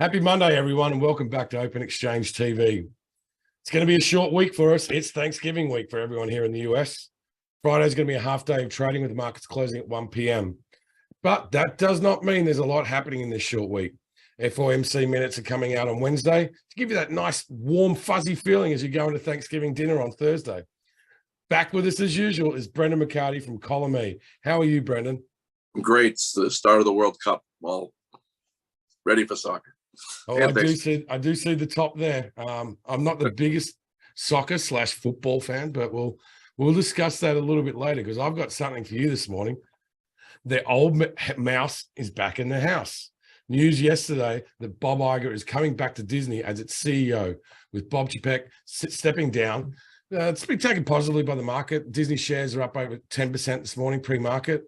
Happy Monday, everyone, and welcome back to Open Exchange TV. It's going to be a short week for us. It's Thanksgiving week for everyone here in the US. Friday is going to be a half day of trading with the markets closing at 1 p.m. But that does not mean there's a lot happening in this short week. FOMC minutes are coming out on Wednesday to give you that nice, warm, fuzzy feeling as you go into Thanksgiving dinner on Thursday. Back with us as usual is Brendan McCarty from Column E. How are you, Brendan? Great. It's the start of the World Cup. Well, ready for soccer. Oh, I do see the top there. I'm not the biggest soccer/football fan, but we'll discuss that a little bit later because I've got something for you this morning. The old mouse is back in the house. News yesterday that Bob Iger is coming back to Disney as its CEO, with Bob Chapek stepping down. It's been taken positively by the market. Disney shares are up over 10% this morning, pre-market.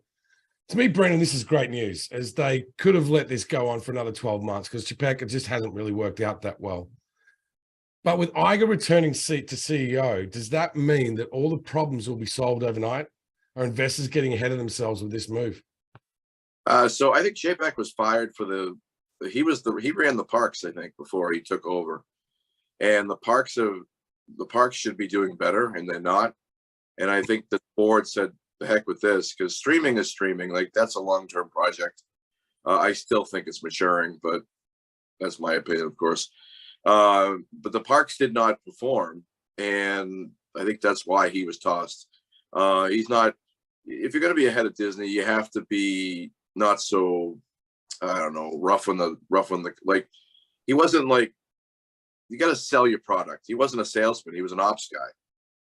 To me, Brendan, this is great news, as they could have let this go on for another 12 months because Chapek just hasn't really worked out that well. But with Iger returning seat to CEO, does that mean that all the problems will be solved overnight? Are investors getting ahead of themselves with this move? So I think Chapek was fired for he ran the parks, I think, before he took over, and the parks should be doing better, and they're not. And I think the board said, the heck with this, because streaming is streaming. Like, that's a long-term project. I still think it's maturing, but that's my opinion, of course. But the parks did not perform, and I think that's why he was tossed. He's not. If you're going to be ahead of Disney, you have to be not so, I don't know, rough on the like. He wasn't like, you got to sell your product. He wasn't a salesman. He was an ops guy.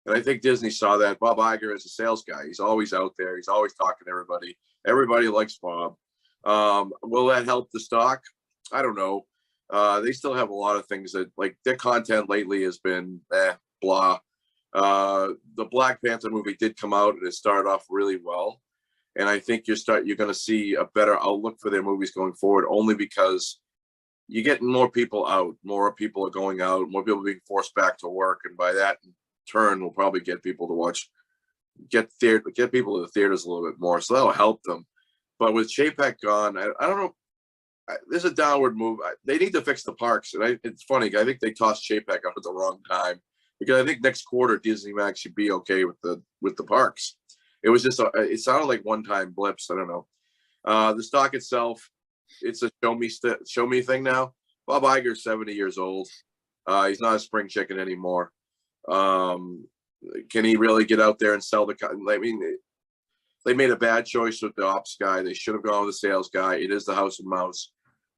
And I think Disney saw that. Bob Iger is a sales guy. He's always out there. He's always talking to everybody. Everybody likes Bob. Will that help the stock? I don't know. They still have a lot of things that, like, their content lately has been blah. The Black Panther movie did come out and it started off really well. And I think you're going to see a better outlook for their movies going forward, only because you're getting more people out. More people are going out. More people being forced back to work. And by that turn, will probably get people to get people to the theaters a little bit more. So that'll help them. But with Chapek gone, I don't know. There's a downward move. They need to fix the parks. And it's funny. I think they tossed Chapek up at the wrong time, because I think next quarter Disney Max should be okay with the parks. It was just it sounded like one-time blips. I don't know. The stock itself, it's a show me thing now. Bob Iger's 70 years old. He's not a spring chicken anymore. Can he really get out there and sell I mean, they made a bad choice with the ops guy. They should have gone with the sales guy. It is the house of mouse.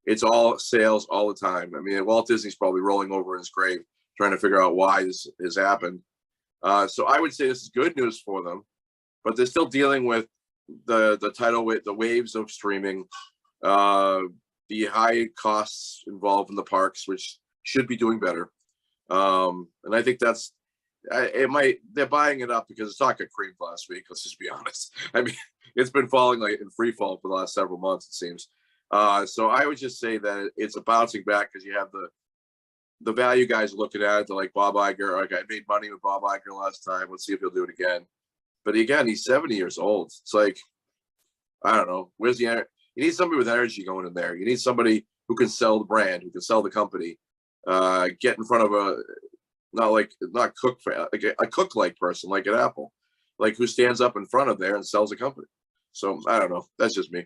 It's all sales all the time. I mean, Walt Disney's probably rolling over in his grave trying to figure out why this has happened. So I would say this is good news for them, but they're still dealing with the waves of streaming, the high costs involved in the parks, which should be doing better. And I think they're buying it up because it's not got creamed last week. Let's just be honest. I mean, it's been falling like in free fall for the last several months, it seems. So I would just say that it's a bouncing back, because you have the value guys looking at it. They're like, Bob Iger, like, I made money with Bob Iger last time. Let's see if he'll do it again. But again, he's 70 years old. It's like, I don't know. Where's the energy? You need somebody with energy going in there. You need somebody who can sell the brand, who can sell the company. Get in front of a cook-like person, like at Apple, like, who stands up in front of there and sells a company. So I don't know. That's just me.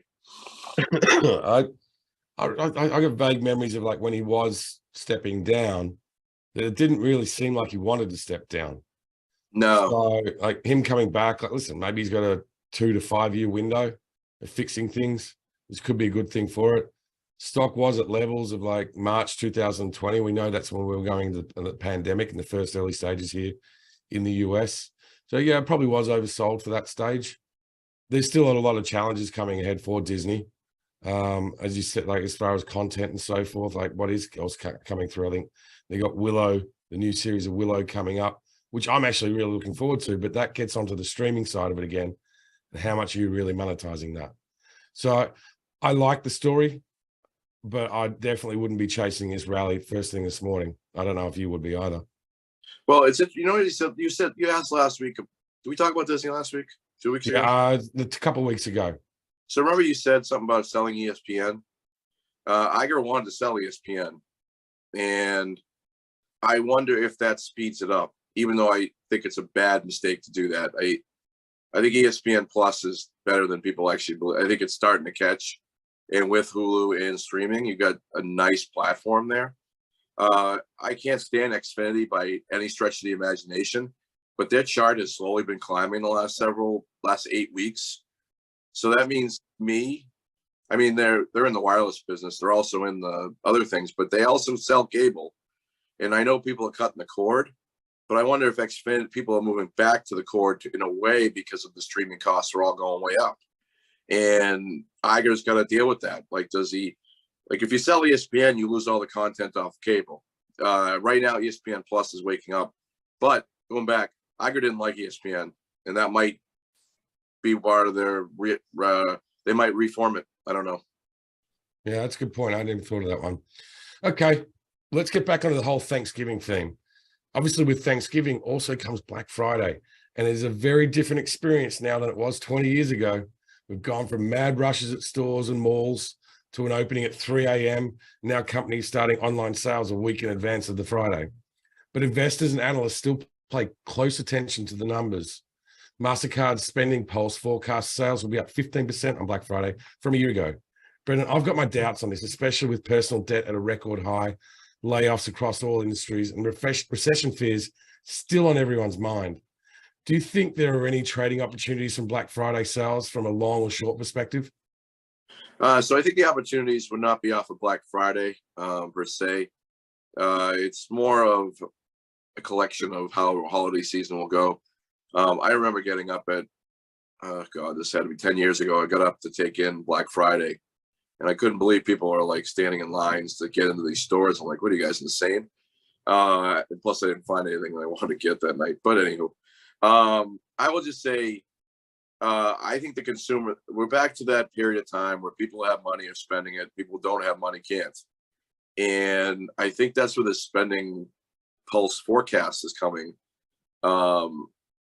I got vague memories of, like, when he was stepping down, that it didn't really seem like he wanted to step down. No. So, like, him coming back, like, listen, maybe he's got a 2 to 5 year window of fixing things. This could be a good thing for it. Stock was at levels of like March 2020. We know that's when we were going into the pandemic in the first early stages here in the US. So yeah, it probably was oversold for that stage. There's still a lot of challenges coming ahead for Disney. As you said, like, as far as content and so forth, like, what is else coming through? I think they got Willow, the new series of Willow coming up, which I'm actually really looking forward to, but that gets onto the streaming side of it again. And how much are you really monetizing that? So I like the story, but I definitely wouldn't be chasing this rally first thing this morning. I don't know if you would be either. Well, what you said you asked last week. Did we talk about Disney last week? 2 weeks ago? Yeah, a couple of weeks ago. So remember you said something about selling ESPN? Iger wanted to sell ESPN, and I wonder if that speeds it up, even though I think it's a bad mistake to do that. I think ESPN Plus is better than people actually believe. I think it's starting to catch. And with Hulu and streaming, you got a nice platform there. I can't stand Xfinity by any stretch of the imagination, but their chart has slowly been climbing the last 8 weeks. So that means I mean, they're in the wireless business. They're also in the other things, but they also sell cable. And I know people are cutting the cord, but I wonder if Xfinity people are moving back to the cord in a way because of the streaming costs are all going way up. And Iger's got to deal with that. Like, if you sell ESPN, you lose all the content off cable. Right now, ESPN Plus is waking up. But going back, Iger didn't like ESPN, and that might be part of their, they might reform it. I don't know. Yeah, that's a good point. I didn't even thought of that one. Okay, let's get back onto the whole Thanksgiving theme. Obviously, with Thanksgiving also comes Black Friday, and it's a very different experience now than it was 20 years ago. We've gone from mad rushes at stores and malls to an opening at 3 a.m. Now companies starting online sales a week in advance of the Friday. But investors and analysts still pay close attention to the numbers. MasterCard's spending pulse forecasts sales will be up 15% on Black Friday from a year ago. Brendan, I've got my doubts on this, especially with personal debt at a record high, layoffs across all industries, and recession fears still on everyone's mind. Do you think there are any trading opportunities from Black Friday sales from a long or short perspective? So I think the opportunities would not be off of Black Friday per se. It's more of a collection of how holiday season will go. I remember getting up at, this had to be 10 years ago. I got up to take in Black Friday, and I couldn't believe people are like standing in lines to get into these stores. I'm like, what are you guys, insane? And plus, I didn't find anything that I wanted to get that night. But anywho, I will just say, I think the consumer, we're back to that period of time where people have money are spending it. People don't have money can't. And I think that's where the spending pulse forecast is coming.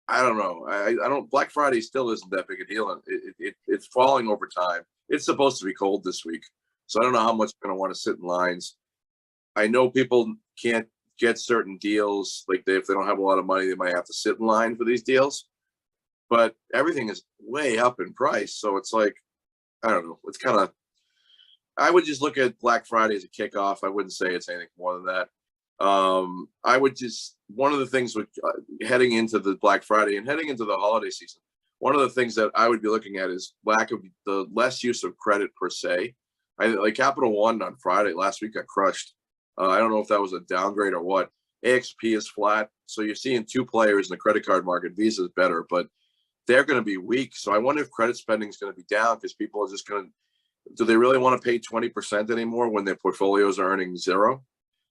I don't know. I don't. Black Friday still isn't that big a deal, and it's falling over time. It's supposed to be cold this week, so I don't know how much I'm going to want to sit in lines. I know people can't get certain deals. Like if they don't have a lot of money, they might have to sit in line for these deals. But everything is way up in price, so it's like, I don't know. It's kind of. I would just look at Black Friday as a kickoff. I wouldn't say it's anything more than that. I would just, one of the things with heading into the Black Friday and heading into the holiday season, one of the things that I would be looking at is the less use of credit per se. Like Capital One on Friday last week got crushed. I don't know if that was a downgrade or what. AXP is flat, so you're seeing two players in the credit card market. Visa is better, but they're going to be weak. So I wonder if credit spending is going to be down because people are just going to. Do they really want to pay 20% anymore when their portfolios are earning zero?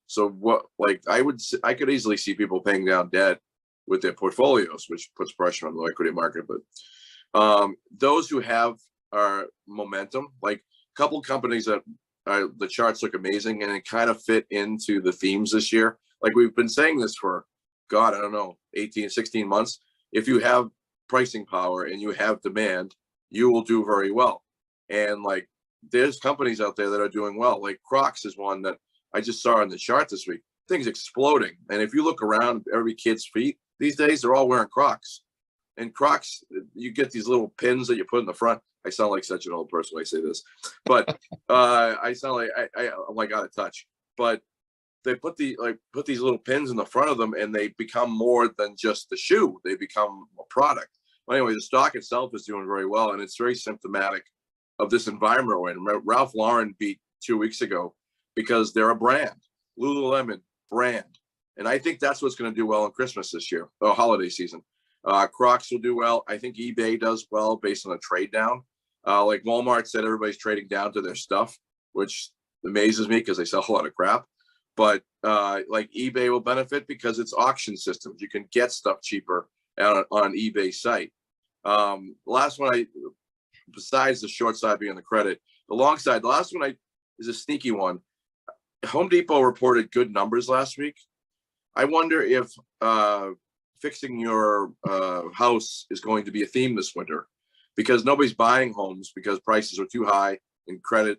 So what, like I could easily see people paying down debt with their portfolios, which puts pressure on the equity market. But those who have our momentum, like a couple companies that the charts look amazing and it kind of fit into the themes this year. Like we've been saying this for, God, I don't know, 18, 16 months. If you have pricing power and you have demand, you will do very well. And like, there's companies out there that are doing well. Like Crocs is one that I just saw in the chart this week. Things exploding. And if you look around every kid's feet these days, they're all wearing Crocs. And Crocs, you get these little pins that you put in the front. I sound like such an old person when I say this, but I sound like I'm like out of touch. But they put these little pins in the front of them, and they become more than just the shoe. They become a product. Well, anyway, the stock itself is doing very well, and it's very symptomatic of this environment we're in. Ralph Lauren beat 2 weeks ago because they're a brand. Lululemon, brand. And I think that's what's going to do well in Christmas this year, or holiday season. Crocs will do well. I think eBay does well based on a trade down. Like Walmart said, everybody's trading down to their stuff, which amazes me because they sell a lot of crap. But like eBay will benefit because it's auction systems. You can get stuff cheaper on eBay site. Last one, besides the short side being the credit, the long side, the last one is a sneaky one. Home Depot reported good numbers last week. I wonder if fixing your house is going to be a theme this winter, because nobody's buying homes because prices are too high and credit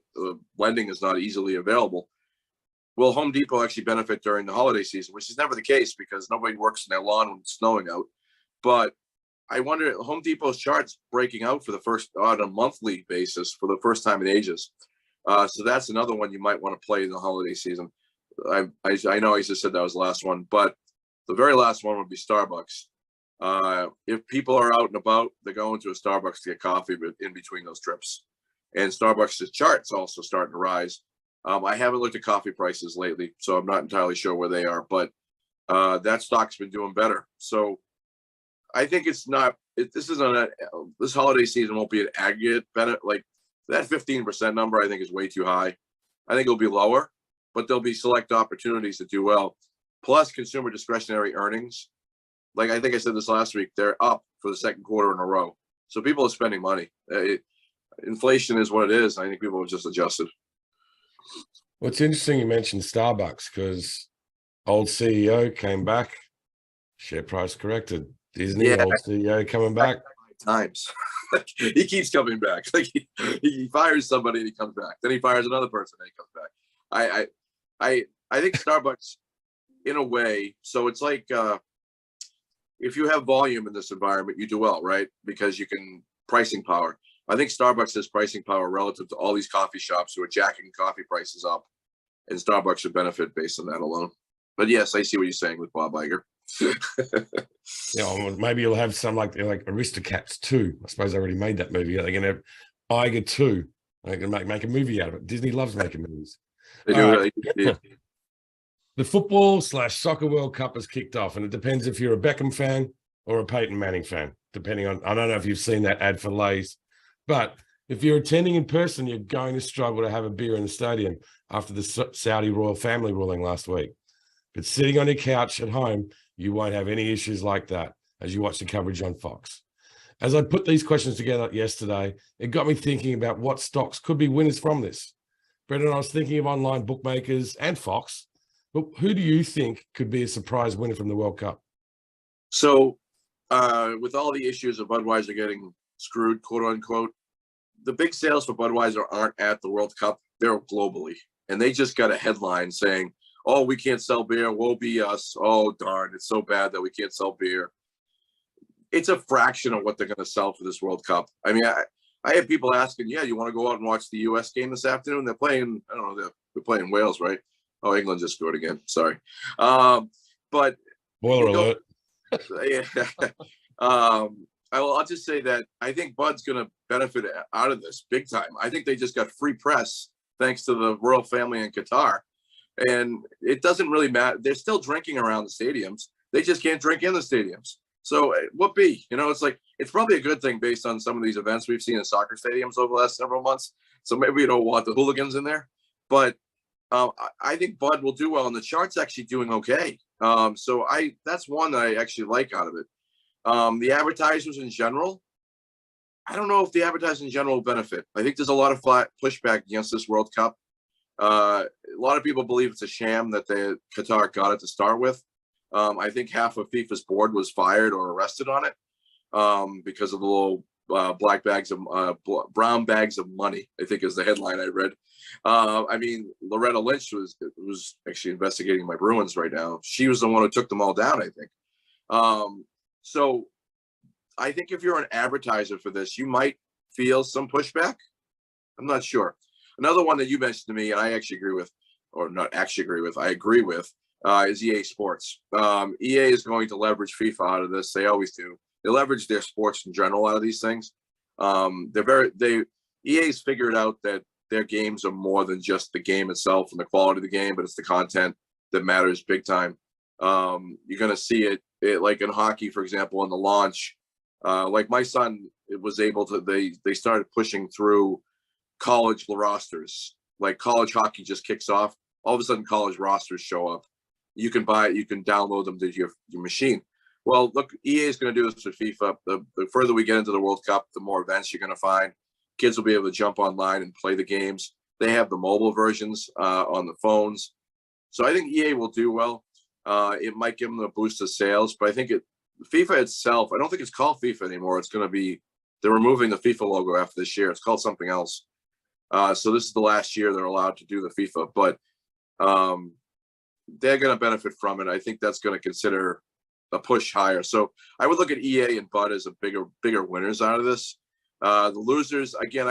lending is not easily available. Will Home Depot actually benefit during the holiday season, which is never the case because nobody works in their lawn when it's snowing out. But I wonder, Home Depot's charts breaking out for the first on a monthly basis for the first time in ages. So that's another one you might want to play in the holiday season. I know I just said that was the last one, but the very last one would be Starbucks. If people are out and about, they're going to a Starbucks to get coffee in between those trips. And Starbucks' charts also starting to rise. I haven't looked at coffee prices lately, so I'm not entirely sure where they are, but that stock's been doing better. So I think this holiday season won't be an aggregate benefit. Like that 15% number, I think is way too high. I think it'll be lower, but there'll be select opportunities to do well. Plus consumer discretionary earnings. Like I think I said this last week, they're up for the second quarter in a row. So people are spending money. Inflation is what it is. I think people have just adjusted. Well, it's interesting you mentioned Starbucks because old CEO came back, share price corrected. Disney, old CEO coming back. Times. He keeps coming back. Like he fires somebody and he comes back. Then he fires another person and he comes back. I think Starbucks, in a way, so it's like if you have volume in this environment, you do well, right? Because you can pricing power. I think Starbucks has pricing power relative to all these coffee shops who are jacking coffee prices up, and Starbucks should benefit based on that alone. But yes, I see what you're saying with Bob Iger. Maybe you'll have some like Aristocats 2. I suppose they already made that movie. They're gonna have Iger 2. They can make a movie out of it. Disney loves making movies. They do. The football/soccer World Cup has kicked off, and it depends if you're a Beckham fan or a Peyton Manning fan, depending on, I don't know if you've seen that ad for Lay's, but if you're attending in person, you're going to struggle to have a beer in the stadium after the Saudi royal family ruling last week. But sitting on your couch at home, you won't have any issues like that as you watch the coverage on Fox. As I put these questions together yesterday, it got me thinking about what stocks could be winners from this. Brendan, I was thinking of online bookmakers and Fox, but who do you think could be a surprise winner from the World Cup? So with all the issues of Budweiser getting screwed, quote unquote, the big sales for Budweiser aren't at the World Cup, they're globally. And they just got a headline saying, oh, we can't sell beer, woe be us. Oh, darn, it's so bad that we can't sell beer. It's a fraction of what they're going to sell for this World Cup. I mean, I have people asking, yeah, you want to go out and watch the U.S. game this afternoon? They're playing, I don't know, they're playing Wales, right? Oh, England just scored again. Sorry. But Boiler alert. I'll just say that I think Bud's going to benefit out of this big time. I think they just got free press thanks to the royal family in Qatar. And it doesn't really matter. They're still drinking around the stadiums. They just can't drink in the stadiums. So what be? It's like, it's probably a good thing based on some of these events we've seen in soccer stadiums over the last several months. So maybe we don't want the hooligans in there. But I think Bud will do well. And the chart's actually doing okay. So that's one that I actually like out of it. The advertisers in general, I don't know if the advertisers in general will benefit. I think there's a lot of pushback against this World Cup. A lot of people believe it's a sham that Qatar got it to start with. I think half of FIFA's board was fired or arrested on it because of the little brown bags of money, I think is the headline I read. I mean, Loretta Lynch was actually investigating my Bruins right now. She was the one who took them all down, I think. So I think if you're an advertiser for this, you might feel some pushback. I'm not sure. Another one that you mentioned to me, and I actually agree with, or not actually agree with, I agree with, is EA Sports. EA is going to leverage FIFA out of this. They always do. They leverage their sports in general out of these things. EA's figured out that their games are more than just the game itself and the quality of the game, but it's the content that matters big time. You're going to see it like in hockey, for example, in the launch. Like my son was able to, they started pushing through college rosters. Like college hockey just kicks off. All of a sudden, college rosters show up. You can download them to your machine. Well, look, EA is going to do this with FIFA. The further we get into the World Cup, the more events you're going to find. Kids will be able to jump online and play the games. They have the mobile versions on the phones. So I think EA will do well. It might give them a boost of sales, but I think FIFA itself, I don't think it's called FIFA anymore. It's going to be, they're removing the FIFA logo after this year. It's called something else. So this is the last year they're allowed to do the FIFA, but they're going to benefit from it. I think that's going to consider a push higher. So I would look at EA and Bud as a bigger winners out of this. The losers, again,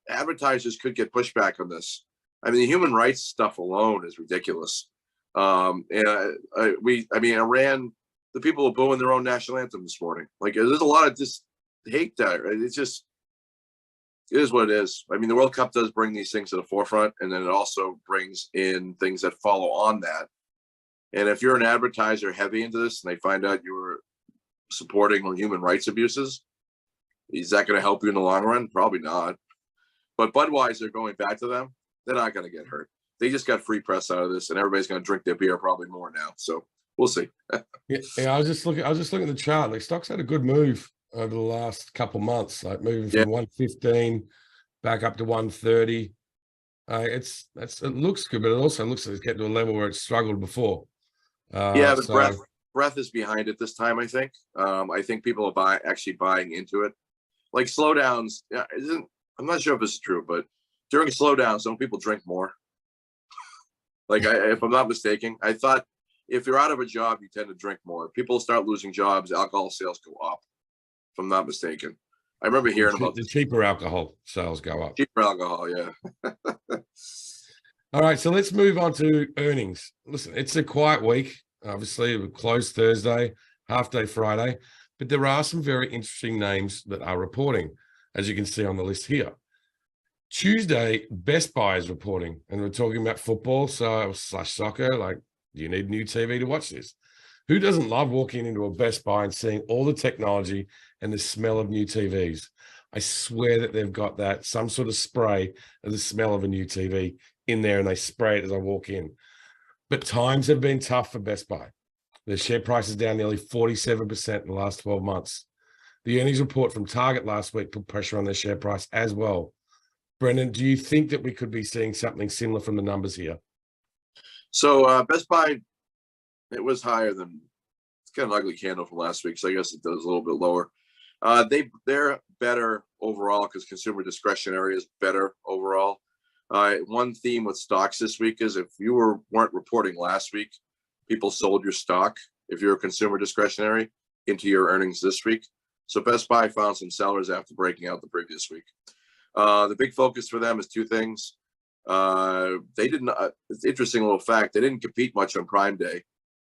advertisers could get pushback on this. I mean, the human rights stuff alone is ridiculous. And Iran, the people are booing their own national anthem this morning. Like, there's a lot of just hate there. It's just, it is what it is. I mean, the World Cup does bring these things to the forefront, and then it also brings in things that follow on that. And if you're an advertiser heavy into this and they find out you're supporting human rights abuses, is that going to help you in the long run? Probably not. But Budweiser, going back to them, they're not going to get hurt. They just got free press out of this, and everybody's going to drink their beer probably more now. So we'll see. I was just looking at the chart. Like, stocks had a good move over the last couple months, like moving from 115 back up to 130. It looks good, but it also looks like it's getting to a level where it's struggled before. But breath is behind it this time. I think. I think people are actually buying into it. Like slowdowns, I'm not sure if this is true, but during slowdowns, some people drink more. Like, if I'm not mistaken, I thought if you're out of a job, you tend to drink more. People start losing jobs, alcohol sales go up. If I'm not mistaken, I remember hearing about the cheaper alcohol sales go up. Cheaper alcohol, yeah. All right, so let's move on to earnings. Listen, it's a quiet week. Obviously, we closed Thursday, half day Friday, but there are some very interesting names that are reporting, as you can see on the list here. Tuesday, Best Buy is reporting, and we're talking about football / soccer. Like, do you need new TV to watch this? Who doesn't love walking into a Best Buy and seeing all the technology and the smell of new TVs? I swear that they've got that, some sort of spray of the smell of a new TV in there, and they spray it as I walk in. But times have been tough for Best Buy. Their share price is down nearly 47% in the last 12 months. The earnings report from Target last week put pressure on their share price as well. Brendan, do you think that we could be seeing something similar from the numbers here? So Best Buy, it was higher than, it's kind of an ugly candle from last week, so I guess it does a little bit lower. They're better overall because consumer discretionary is better overall. One theme with stocks this week is if you weren't reporting last week, people sold your stock if you're a consumer discretionary into your earnings this week. So Best Buy found some sellers after breaking out the previous week. The big focus for them is two things. They didn't. It's an interesting little fact. They didn't compete much on Prime Day,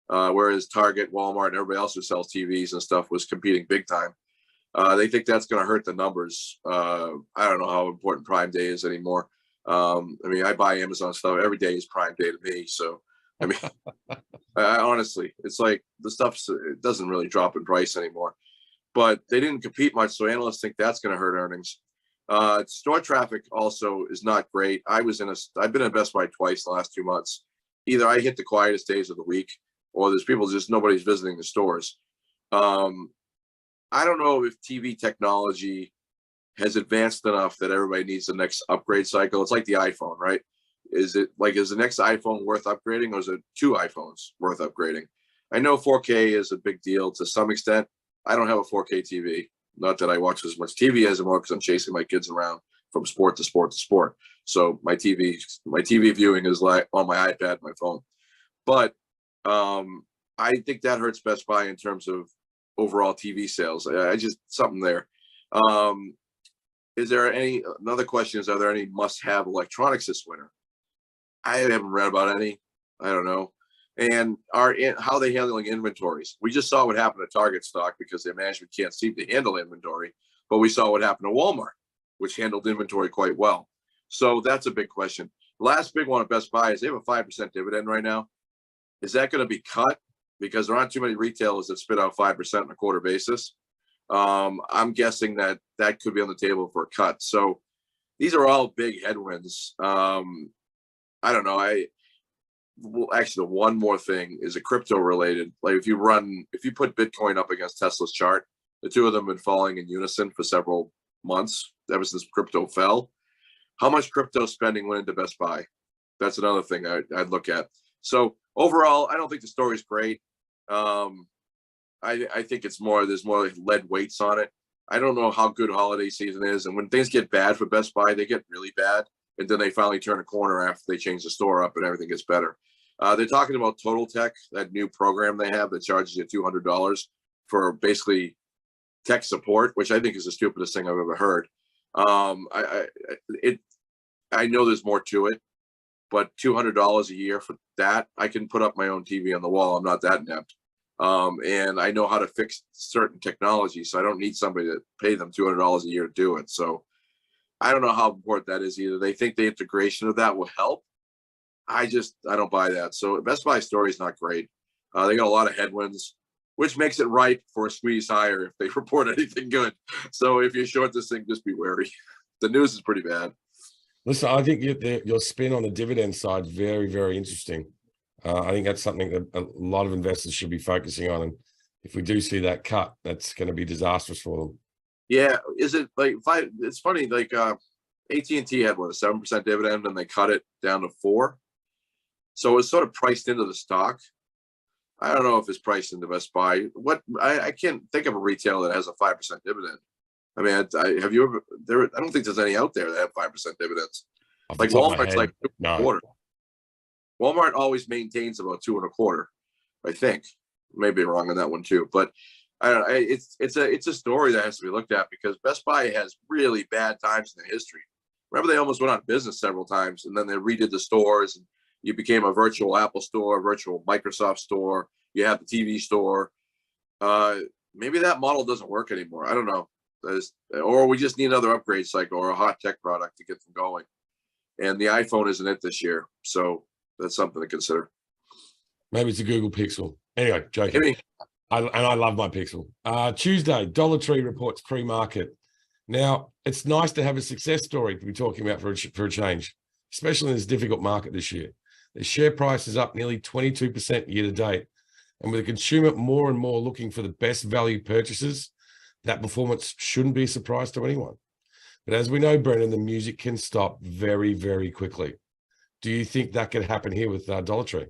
whereas Target, Walmart, and everybody else who sells TVs and stuff was competing big time. They think that's going to hurt the numbers. I don't know how important Prime Day is anymore. I mean, I buy Amazon stuff every day is Prime Day to me. So, I mean, honestly, it's like the stuff it doesn't really drop in price anymore. But they didn't compete much, so analysts think that's going to hurt earnings. Store traffic also is not great. I've been in Best Buy twice the last 2 months. Either I hit the quietest days of the week, or there's nobody's visiting the stores. I don't know if TV technology has advanced enough that everybody needs the next upgrade cycle. It's like the iPhone, right? Is the next iPhone worth upgrading, or is it 2 iPhones worth upgrading? I know 4K is a big deal to some extent. I don't have a 4K TV. Not that I watch as much TV as anymore because I'm chasing my kids around from sport to sport to sport. So my TV viewing is like on my iPad, my phone. But I think that hurts Best Buy in terms of overall TV sales. I just something there. Another question is, are there any must-have electronics this winter? I haven't read about any. I don't know. And how are they handling inventories? We just saw what happened to Target stock because their management can't seem to handle inventory. But we saw what happened to Walmart, which handled inventory quite well. So that's a big question. The last big one at Best Buy is they have a 5% dividend right now. Is that going to be cut? Because there aren't too many retailers that spit out 5% on a quarter basis. I'm guessing that could be on the table for a cut. So these are all big headwinds. I don't know. Actually, the one more thing is a crypto related. Like if you put Bitcoin up against Tesla's chart, the two of them have been falling in unison for several months ever since crypto fell. How much crypto spending went into Best Buy? That's another thing I'd look at. So overall, I don't think the story's great. I think there's more lead weights on it. I don't know how good holiday season is, and when things get bad for Best Buy, they get really bad. and then they finally turn a corner after they change the store up and everything gets better. They're talking about Total Tech, that new program they have that charges you $200 for basically tech support, which I think is the stupidest thing I've ever heard. I know there's more to it, but $200 a year for that, I can put up my own TV on the wall. I'm not that inept. And I know how to fix certain technology, so I don't need somebody to pay them $200 a year to do it. So I don't know how important that is either. They think the integration of that will help. I don't buy that. So Best Buy story is not great. They got a lot of headwinds, which makes it ripe for a squeeze higher if they report anything good. So if you short this thing, just be wary. The news is pretty bad. Listen, I think your spin on the dividend side is very, very interesting. I think that's something that a lot of investors should be focusing on. And if we do see that cut, that's going to be disastrous for them. Yeah. Is it like it's funny, like AT&T had what, a 7% dividend, and they cut it down to 4%. So it's sort of priced into the stock. I don't know if it's priced into Best Buy. I can't think of a retailer that has a 5% dividend. I mean, have you ever? I don't think there's any out there that have 5% dividends. Like Walmart's like 2.25. Walmart always maintains about 2.25. I think. Maybe wrong on that one too, but I don't know. It's a story that has to be looked at because Best Buy has really bad times in the history. Remember, they almost went out of business several times, and then they redid the stores, and you became a virtual Apple store, virtual Microsoft store. You have the TV store. Maybe that model doesn't work anymore. I don't know. Or we just need another upgrade cycle or a hot tech product to get them going. And the iPhone isn't it this year. So that's something to consider. Maybe it's a Google Pixel. Anyway, joking. I love my Pixel. Tuesday, Dollar Tree reports pre-market. Now, it's nice to have a success story to be talking about for a change, especially in this difficult market this year. The share price is up nearly 22% year to date. And with the consumer more and more looking for the best value purchases, that performance shouldn't be a surprise to anyone. But as we know, Brendan, the music can stop very, very quickly. Do you think that could happen here with Dollar Tree?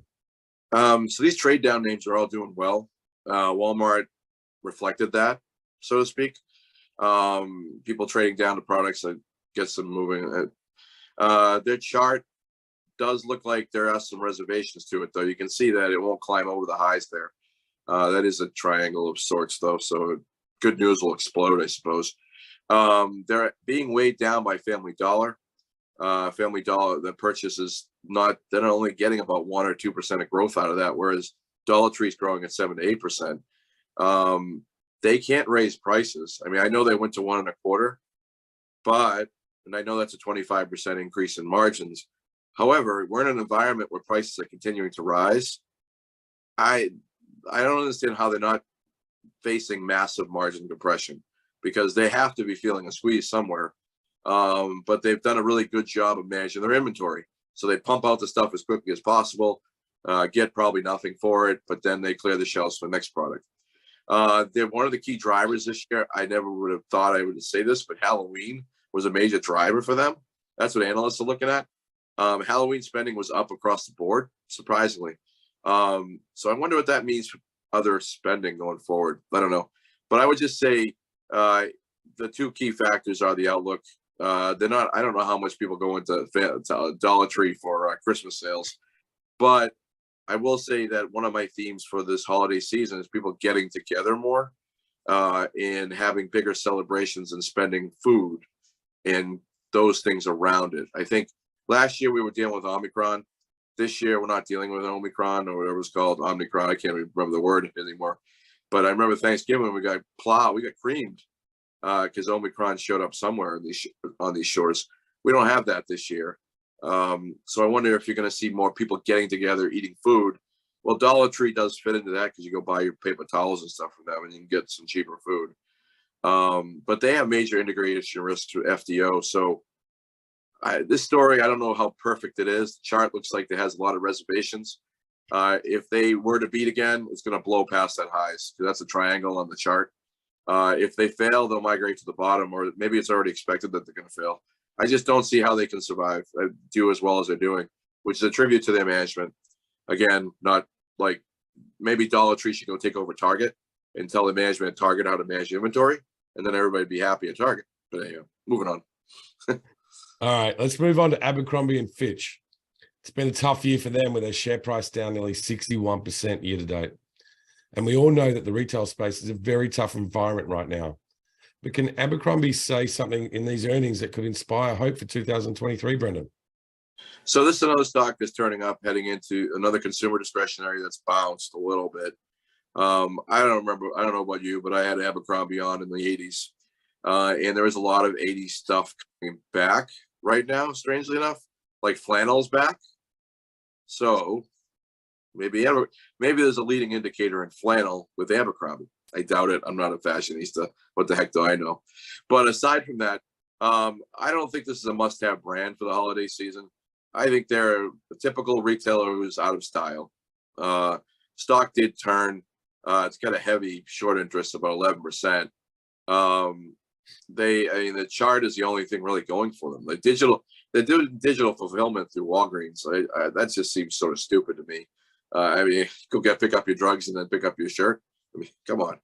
So these trade down names are all doing well. Walmart reflected that, so to speak. People trading down to products that gets them moving. Their chart does look like there are some reservations to it, though. You can see that it won't climb over the highs there. That is a triangle of sorts, though, so good news will explode, I suppose. They're being weighed down by Family Dollar. Family Dollar, the purchase is not, they're not only getting about 1 or 2% of growth out of that, whereas Dollar Tree is growing at 7 to 8%. They can't raise prices. I mean, I know they went to 1.25, and I know that's a 25% increase in margins. However, we're in an environment where prices are continuing to rise. I don't understand how they're not facing massive margin compression, because they have to be feeling a squeeze somewhere. But they've done a really good job of managing their inventory. So they pump out the stuff as quickly as possible, get probably nothing for it, but then they clear the shelves for the next product. They're one of the key drivers this year. I never would have thought I would say this, but Halloween was a major driver for them. That's what analysts are looking at. Halloween spending was up across the board, surprisingly. So I wonder what that means for other spending going forward. I don't know. But I would just say the two key factors are the outlook. They're not, I don't know how much people go into Dollar Tree for Christmas sales, but I will say that one of my themes for this holiday season is people getting together more and having bigger celebrations and spending food and those things around it. I think last year we were dealing with Omicron. This year we're not dealing with Omicron or whatever it's called, Omicron. I can't remember the word anymore. But I remember Thanksgiving we got creamed because Omicron showed up somewhere on these shores. We don't have that this year. So I wonder if you're going to see more people getting together, eating food. Well, Dollar Tree does fit into that because you go buy your paper towels and stuff from them and you can get some cheaper food. But they have major integration risks through FDO. So this story, I don't know how perfect it is. The chart looks like it has a lot of reservations. If they were to beat again, it's going to blow past that highs. That's a triangle on the chart. If they fail, they'll migrate to the bottom, or maybe it's already expected that they're going to fail. I just don't see how they can survive, do as well as they're doing, which is a tribute to their management. Again, not like maybe Dollar Tree should go take over Target and tell the management at Target how to manage inventory, and then everybody be happy at Target. But anyway, moving on. All right, let's move on to Abercrombie and Fitch. It's been a tough year for them with their share price down nearly 61% year to date. And we all know that the retail space is a very tough environment right now. But can Abercrombie say something in these earnings that could inspire hope for 2023, Brendan? So this is another stock that's turning up, heading into another consumer discretionary that's bounced a little bit. I don't know about you, but I had Abercrombie on in the 80s. And there was a lot of 80s stuff coming back right now, strangely enough, like flannel's back. So maybe there's a leading indicator in flannel with Abercrombie. I doubt it. I'm not a fashionista. What the heck do I know? But aside from that, I don't think this is a must-have brand for the holiday season. I think they're a typical retailer who's out of style. Stock did turn. It's got a heavy short interest, about 11%. The chart is the only thing really going for them. They do digital fulfillment through Walgreens. That just seems sort of stupid to me. Pick up your drugs and then pick up your shirt. I mean, come on.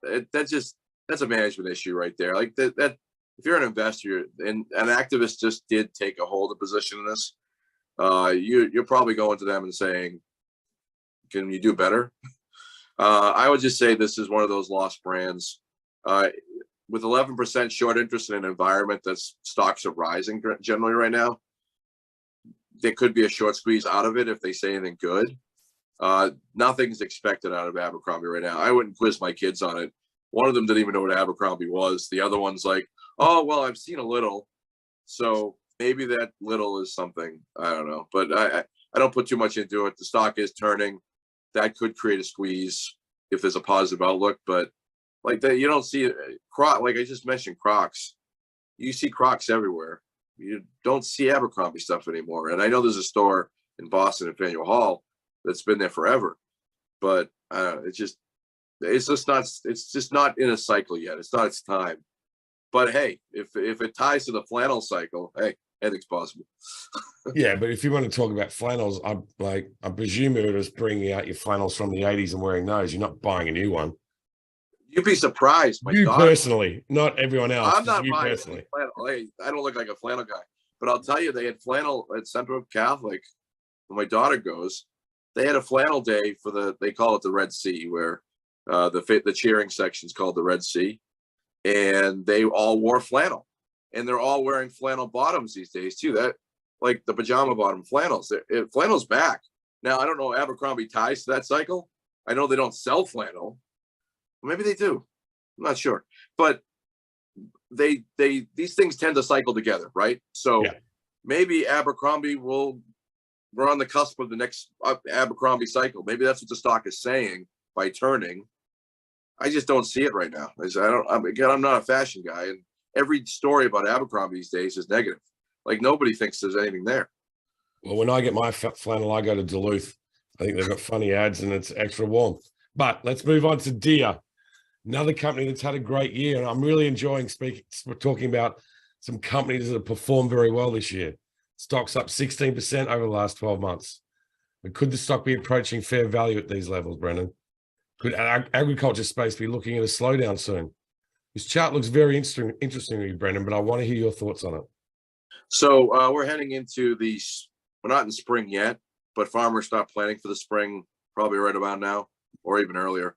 That's a management issue right there. Like that if you're an investor and an activist just did take a hold of position in this, you're probably going to them and saying, can you do better? I would just say this is one of those lost brands. With 11% short interest in an environment that's stocks are rising generally right now, there could be a short squeeze out of it if they say anything good. Nothing's expected out of Abercrombie right now. I wouldn't quiz my kids on it. One of them didn't even know what Abercrombie was. The other one's like, oh, well, I've seen a little. So maybe that little is something. I don't know. But I don't put too much into it. The stock is turning. That could create a squeeze if there's a positive outlook. But like that, you don't see it. Like I just mentioned, Crocs. You see Crocs everywhere. You don't see Abercrombie stuff anymore. And I know there's a store in Boston at Faneuil Hall that's been there forever. But it's just not in a cycle yet. It's not its time. But hey, if it ties to the flannel cycle, hey, anything's possible. Yeah, but if you want to talk about flannels, I presume you're just bringing out your flannels from the 80s and wearing those. You're not buying a new one. You'd be surprised. You personally, not everyone else. I'm not you buying personally. Flannel. Hey, I don't look like a flannel guy, but I'll tell you, they had flannel at Central Catholic. When my daughter goes, they had a flannel day for they call it the Red Sea, where the cheering section is called the Red Sea, and they all wore flannel, and they're all wearing flannel bottoms these days too. That like the pajama bottom flannels. Flannel's back now. I don't know Abercrombie ties to that cycle. I know they don't sell flannel. Maybe they do. I'm not sure, but these things tend to cycle together, right? So yeah. Maybe Abercrombie we're on the cusp of the next Abercrombie cycle. Maybe that's what the stock is saying by turning. I just don't see it right now. I'm not a fashion guy, and every story about Abercrombie these days is negative. Like nobody thinks there's anything there. Well, when I get my flannel, I go to Duluth. I think they've got funny ads and it's extra warm. But let's move on to Deere, another company that's had a great year. And I'm really enjoying talking about some companies that have performed very well this year. Stock's up 16% over the last 12 months. But could the stock be approaching fair value at these levels, Brendan? Could agriculture space be looking at a slowdown soon? This chart looks very interesting to me, Brendan, but I want to hear your thoughts on it. So we're heading into we're not in spring yet, but farmers start planning for the spring probably right about now or even earlier.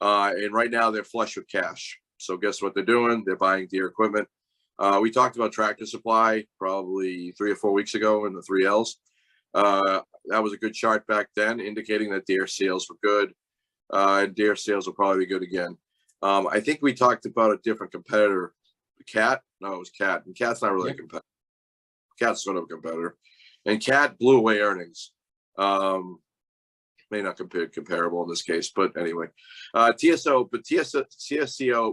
And right now they're flush with cash. So guess what they're doing? They're buying Deere equipment. We talked about Tractor Supply probably 3 or 4 weeks ago in the 3Ls. That was a good chart back then, indicating that Deere sales were good. And Deere sales will probably be good again. I think we talked about a different competitor, Cat. No, it was Cat. And Cat's not really a competitor. Cat's sort of a competitor. And Cat blew away earnings. May not comparable in this case, but anyway. TSCO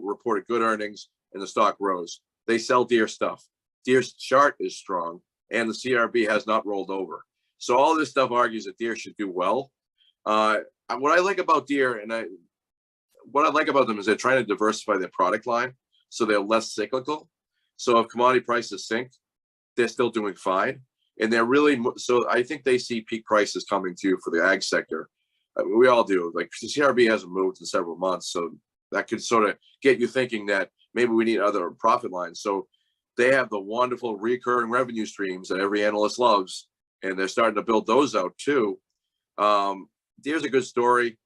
reported good earnings and the stock rose. They sell Deere stuff. Deere's chart is strong and the CRB has not rolled over. So all this stuff argues that Deere should do well. What I like about Deere what I like about them is they're trying to diversify their product line so they're less cyclical. So if commodity prices sink, they're still doing fine. And they're really, so I think they see peak prices coming too for the ag sector. We all do. Like the CRB hasn't moved in several months. So that could sort of get you thinking that maybe we need other profit lines. So they have the wonderful recurring revenue streams that every analyst loves, and they're starting to build those out too. Deere's a good story.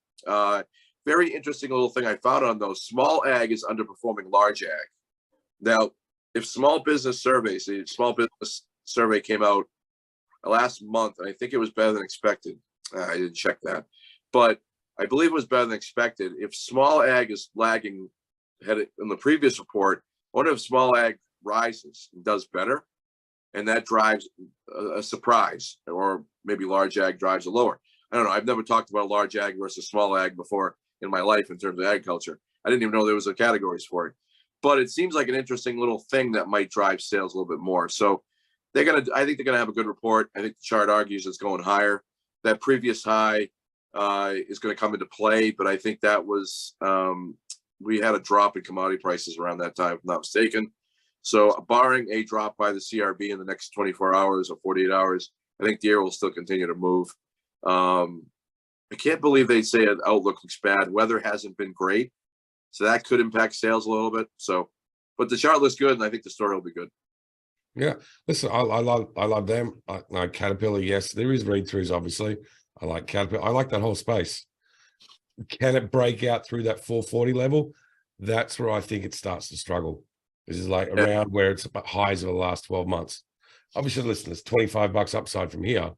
Very interesting little thing I found on those. Small ag is underperforming large ag. Now, if small business surveys, the small business survey came out last month, and I think it was better than expected. I didn't check that, but I believe it was better than expected. If small ag is lagging, had it in the previous report, what if small ag rises and does better, and that drives a surprise, or maybe large ag drives a lower? I don't know. I've never talked about large ag versus small ag before in my life in terms of agriculture. I didn't even know there was a categories for it, but it seems like an interesting little thing that might drive sales a little bit more. So I think they're gonna have a good report. I think the chart argues it's going higher. That previous high is going to come into play, but I think that was we had a drop in commodity prices around that time, if I'm not mistaken. So barring a drop by the CRB in the next 24 hours or 48 hours, I think Deere will still continue to move. I can't believe they say an outlook looks bad. Weather hasn't been great, so that could impact sales a little bit. So, but the chart looks good, and I think the story will be good. Yeah, listen, I love them. Like Caterpillar, yes, there is read-throughs, obviously. I like Caterpillar. I like that whole space. Can it break out through that 440 level? That's where I think it starts to struggle. This is like around where it's about highs of the last 12 months. Obviously, listen, it's $25 upside from here.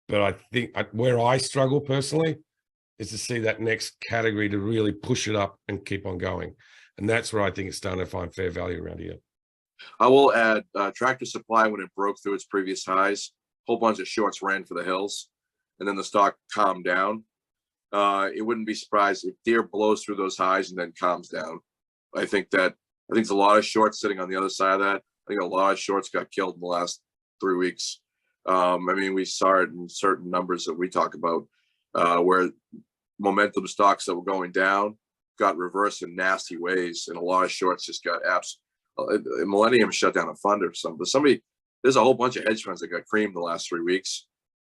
But I think where I struggle personally is to see that next category to really push it up and keep on going. And that's where I think it's starting to find fair value around here. I will add Tractor Supply, when it broke through its previous highs, a whole bunch of shorts ran for the hills, and then the stock calmed down. It wouldn't be surprised if Deere blows through those highs and then calms down. I think there's a lot of shorts sitting on the other side of that. I think a lot of shorts got killed in the last 3 weeks. I mean, we saw it in certain numbers that we talk about, where momentum stocks that were going down got reversed in nasty ways, and a lot of shorts just got Millennium shut down a fund or something. But there's a whole bunch of hedge funds that got creamed the last 3 weeks,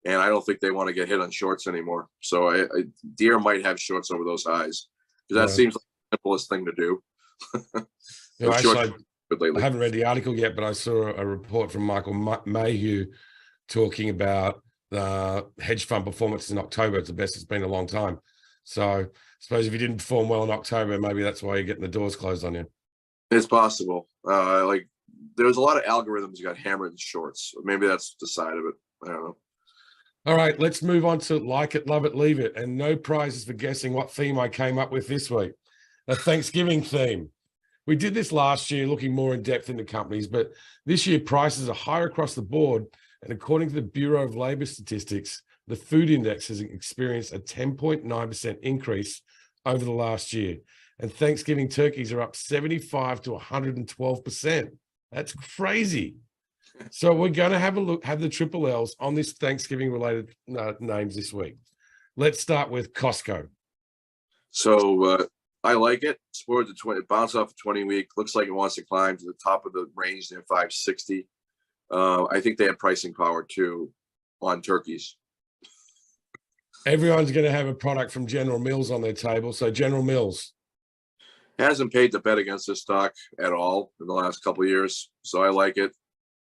and I don't think they want to get hit on shorts anymore. So Deere might have shorts over those highs, because that seems like the simplest thing to do. Actually, I haven't read the article yet, but I saw a report from Michael Mayhew talking about the hedge fund performance in October. It's the best it's been in a long time. So I suppose if you didn't perform well in October, maybe that's why you're getting the doors closed on you. It's possible. Like there's a lot of algorithms that got hammered in shorts. Maybe that's the side of it. I don't know. All right, let's move on to like it, love it, leave it. And no prizes for guessing what theme I came up with this week. A Thanksgiving theme. We did this last year, looking more in depth into companies, but this year prices are higher across the board. And according to the Bureau of Labor Statistics, the food index has experienced a 10.9% increase over the last year. And Thanksgiving turkeys are up 75 to 112%. That's crazy. So we're going to have a look, have the triple L's on this Thanksgiving related names this week. Let's start with Costco. So I like it. Sport the 20, bounce off a 20-week. Looks like it wants to climb to the top of the range near 560. I think they have pricing power too on turkeys. Everyone's going to have a product from General Mills on their table. So General Mills hasn't paid to bet against this stock at all in the last couple of years. So I like it.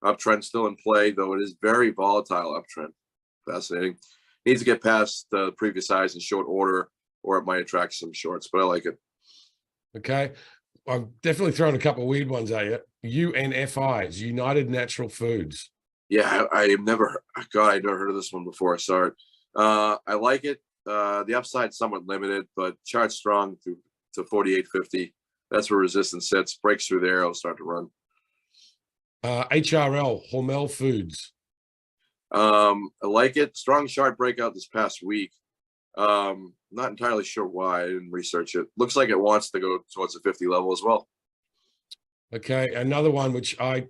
Uptrend still in play, though it is very volatile uptrend. Fascinating. Needs to get past the previous highs in short order, or it might attract some shorts, but I like it. Okay. I'm definitely throwing a couple of weird ones at you. UNFIs, United Natural Foods. Yeah, I've never heard of this one before. Sorry. I like it. The upside somewhat limited, but chart strong to 48.50. That's where resistance sits. Breaks through there, it'll start to run. HRL, Hormel Foods. I like it. Strong chart breakout this past week. Not entirely sure why. I didn't research it. Looks like it wants to go towards the 50 level as well. Okay, another one which I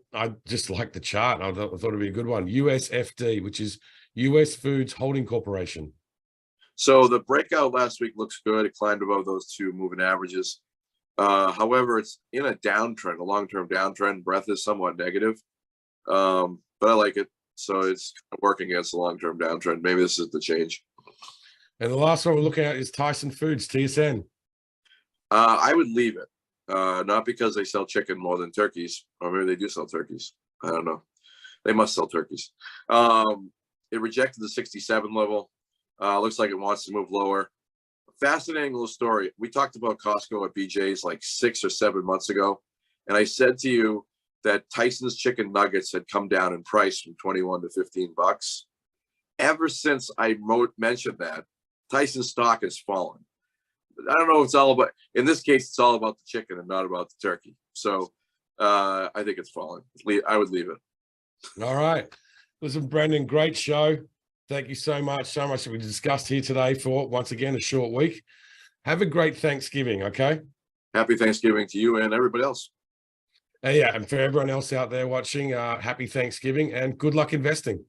just like the chart. I thought it'd be a good one. USFD, which is US Foods Holding Corporation. So the breakout last week looks good. It climbed above those two moving averages. However, it's in a downtrend, a long-term downtrend. Breadth is somewhat negative, but I like it. So it's working against the long-term downtrend. Maybe this is the change. And the last one we're looking at is Tyson Foods, TSN. I would leave it. Not because they sell chicken more than turkeys, or maybe they do sell turkeys. I don't know. They must sell turkeys. It rejected the 67 level. Looks like it wants to move lower. Fascinating little story. We talked about Costco at BJ's like 6 or 7 months ago. And I said to you that Tyson's chicken nuggets had come down in price from 21 to 15 bucks. Ever since I mentioned that, Tyson's stock has fallen. I don't know if it's all about, in this case, it's all about the chicken and not about the turkey. So I think it's fallen. I would leave it. All right. Listen, Brendan, great show. Thank you so much. So much that we discussed here today for, once again, a short week. Have a great Thanksgiving, okay? Happy Thanksgiving to you and everybody else. Yeah, and for everyone else out there watching, happy Thanksgiving and good luck investing.